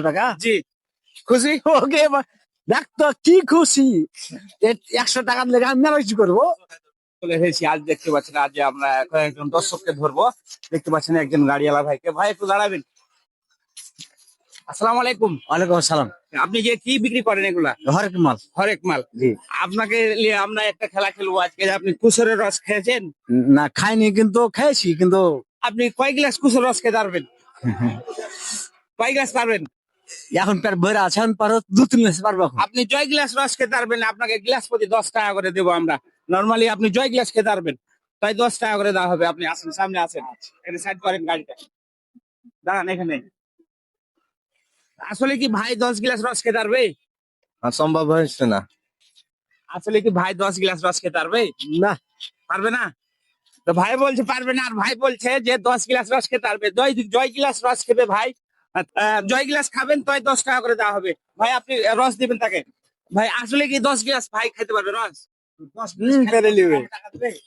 টাকা জি খুশি? ওকে দেখ তো কি খুশি 100 টাকার লেগে আমি আর কিছু করবো। চলে এসেছি আজ, দেখতে পাচ্ছেন আজ যে আমরা একজন দর্শককে ধরবো। দেখতে পাচ্ছেন একজন গাড়িওয়ালা ভাইকে। ভাই একটু দাঁড়াবেন। আসসালামু আলাইকুম। ওয়ালাইকুম আসসালাম। আপনি যে কি বিক্রি করেন এগুলা? হরেক মাল। হরেক মাল। জি। আপনাকে নিয়ে আমরা একটা খেলা খেলবো আজকে। আপনি কুসরের রস খেয়েছেন? না খাইনি, কিন্তু খেয়েছি, কিন্তু আপনি কয় গ্লাস কুসরের রস খেতে পারবেন? কয় গ্লাস পারবেন? এখন পেট ভরে আছে, এখন পারো 2-3 মাস পারবো এখন। আপনি জয় গ্লাস রস খেতে পারবেন, আপনাকে গ্লাস প্রতি 10 টাকা করে দেবো আমরা। নর্মালি আপনি জয় গ্লাস খেতে পারবেন, তাই 10 টাকা করে দেওয়া হবে। আপনি আসেন, সামনে আসেন, এটা সাইড করেন গাড়িটা, দাঁড়ান এখানে। আসলে কি ভাই 10 গ্লাস রস খেতে পারবে? সম্ভব হচ্ছে না। আসলে কি ভাই 10 গ্লাস রস খেতে পারবে? না পারবে না। তো ভাই বলছে পারবে না, আর ভাই বলছে যে 10 গ্লাস রস খেতে পারবে। জয় গ্লাস রস খেবে ভাই, জয় গ্লাস খাবেন তাই 10 টাকা করে দেওয়া হবে। ভাই আপনি রস দিবেন তাকে। ভাই আসলে কি 10 গ্লাস ভাই খেতে পারবে রস? পেরে নিবে।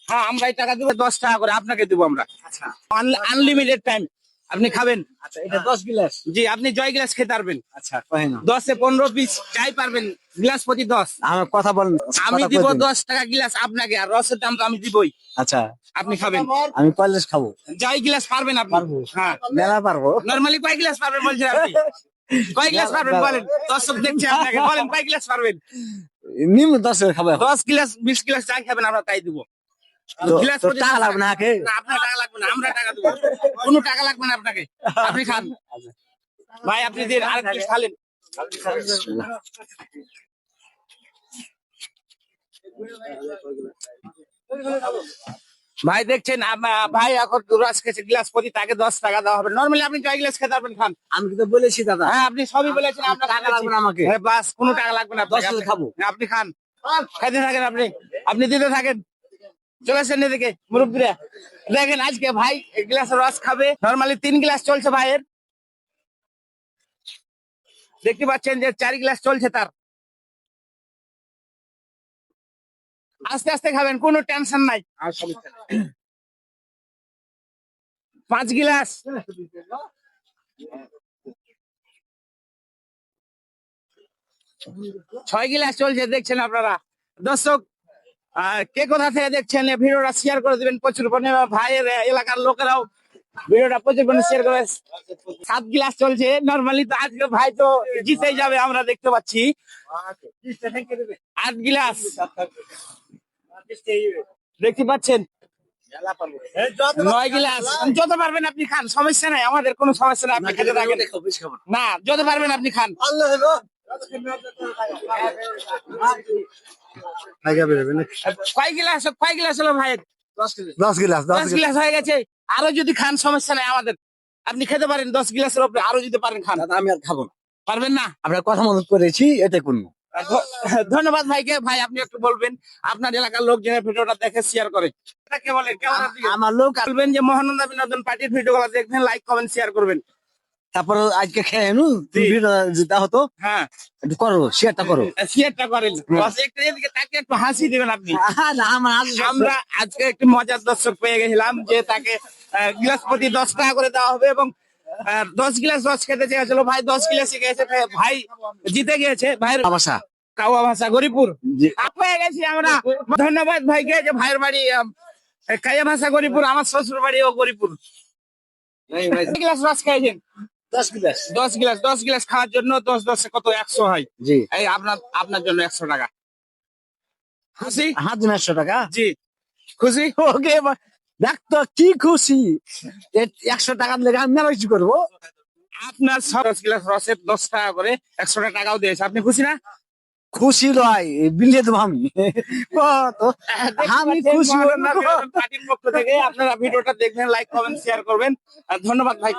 হ্যাঁ, আমরাই টাকা দিব, 10 টাকা করে আপনাকে দিব আমরা। আচ্ছা আনলিমিটেড টাইম আপনি খাবেন। আচ্ছা, এটা 10 গ্লাস। জি, আপনি জয় গ্লাস খেতে পারবেন। আচ্ছা কয় না, 10-15 পিস যাই পারবেন, গ্লাস প্রতি 10। আমার কথা বলেন। আমি কথা দিব কই দিন। 10 টাকা গ্লাস আপনাকে, আর রসের দাম তো আমি দিবই। আচ্ছা আপনি খাবেন। আমি কয় গ্লাস খাবো? জয় গ্লাস পারবেন আপনি? পারবো। হ্যাঁ। মেলা পারবো। নরমালি কয় গ্লাস পারবেন বলছেন আপনি? কয় গ্লাস পারবেন বলেন, দর্শক দেখছে আপনাকে, বলেন কয় গ্লাস পারবেন? নিম্ন 10 খাবো এখন। 10 গ্লাস 20 গ্লাস যাই খাবেন আমরা তাই দিব। গ্লাস তো প্রতি টাকা 10 লাগবে না আগে? না, আপনার টাকা লাগবে না, আমরা টাকা দেবো। কোনো টাকা লাগবে না আপনাকে, আপনি খান। ভাই আপনি দিন, আর কি খালেন? ভাই দেখছেন ভাই এখন রস খেয়েছে, গ্লাস প্রতি তাকে 10 টাকা দেওয়া হবে। নর্মালি আপনি জয় গ্লাস খেতে পারবেন, খান। আমি কিন্তু বলেছি দাদা। হ্যাঁ, আপনি সবই বলেছেন, আপনার টাকা লাগবে না আমাকে। বাস কোনো টাকা লাগবে না আপনাকে, 10 আপনি খাবো। হ্যাঁ, আপনি খান, খাইতে থাকেন। আপনি আপনি দিতে থাকেন। চলে আসেন এদিকে মুরব্বীরা। দেখেন আজকে ভাই 1 গ্লাস রস খাবে। নর্মালি 3 গ্লাস চলছে ভাইয়ের, দেখতে পাচ্ছেন যে 4 গ্লাস চলছে তার। আস্তে আস্তে খাবেন, কোনো টেনশন নাই। 5 গ্লাস, 6 গ্লাস চলছে, দেখছেন আপনারা দর্শক। কে কোথা থেকে দেখছেন এই ভিডিওটা শেয়ার করে দিবেন প্রচুর পরিমাণে। ভাইয়ের এলাকার লোকেরাও ভিডিওটা প্রচুর পরিমাণে শেয়ার করে। 7 গ্লাস চলছে। নর্মালি তো আজকে ভাই তো জিতেই যাবে, আমরা দেখতে পাচ্ছি। 8 গ্লাস দেখতে পাচ্ছেন। 9 গ্লাস, যত পারবেন আপনি খান, সমস্যা নাই, আমাদের কোনো সমস্যা নাই, আপনি খেতে থাকেন। না, যত পারবেন আপনি খান। কয় গ্লাস হলো ভাই? 10 গ্লাস। 10 গ্লাস হয়ে গেছে। আরো যদি খান সমস্যা নাই আমাদের, আপনি খেতে পারেন। 10 গ্লাসের উপরে আরো যদি পারেন খান। দাদা আমি আর খাবো না। পারবেন না? আপনার কথা মতো করেছি, এটা করবো। ধন্যবাদ ভাইকে। ভাই আপনি একটু বলবেন আপনার এলাকার লোক যেন ভিডিওটা দেখে শেয়ার করে। এটাকে বলেন কেমন আপনি? আমার লোক বলবেন যে মহানন্দা বিনোদন পার্টির ভিডিওগুলো দেখবেন, লাইক কমেন্ট শেয়ার করবেন। তারপরে আজকে খেয়ে নু জি। যেটা হতো হ্যাঁ, একটু করো, শেয়ারটা করো। শেয়ারটা করেন। বাস একটু এদিকে তাকে একটু হাসি দিবেন আপনি। না, আমার আমরা আজকে একটি মজার দর্শক পেয়ে গেছিলাম যে তাকে গ্লাস প্রতি 10 টাকা করে দেওয়া হবে, এবং 10 গ্লাস রস খেতে চেয়েছিল ভাই, 10 গ্লাসই খেয়েছে। ভাই জিতে গিয়েছে। ভাইয়ের ভাষা কাওয়া ভাষা গরিপুর জি। পেয়ে গেছি আমরা। ধন্যবাদ ভাইকে, যে ভাইয়ের বাড়ি কায়া ভাষা গরিপুর, আমার শ্বশুর বাড়িও গরিপুর। 10 গ্লাস রস খেয়েছেন? 10 গ্লাস। 10 গ্লাস, 10 গ্লাস খাওয়ার জন্য 10 কত 100 হয়। জি। এই আপনার জন্য 100 টাকা। খুশি? হাত দিন 100 টাকা। জি খুশি? ওকে দেখ তো কি খুশি 100 টাকার লেগে আমি আর কিছু করবো। আপনার 10 গ্লাস রসের 10 টাকা করে 100 টাকাও দিয়েছে, আপনি খুশি না? খুশি নয়, বিলিয়ে দেবো আমি। কত আমি খুশি হই না। পার্টির পক্ষ থেকে আপনারা ভিডিওটা দেখবেন, লাইক কমেন্ট শেয়ার করবেন। আর ধন্যবাদ ভাই।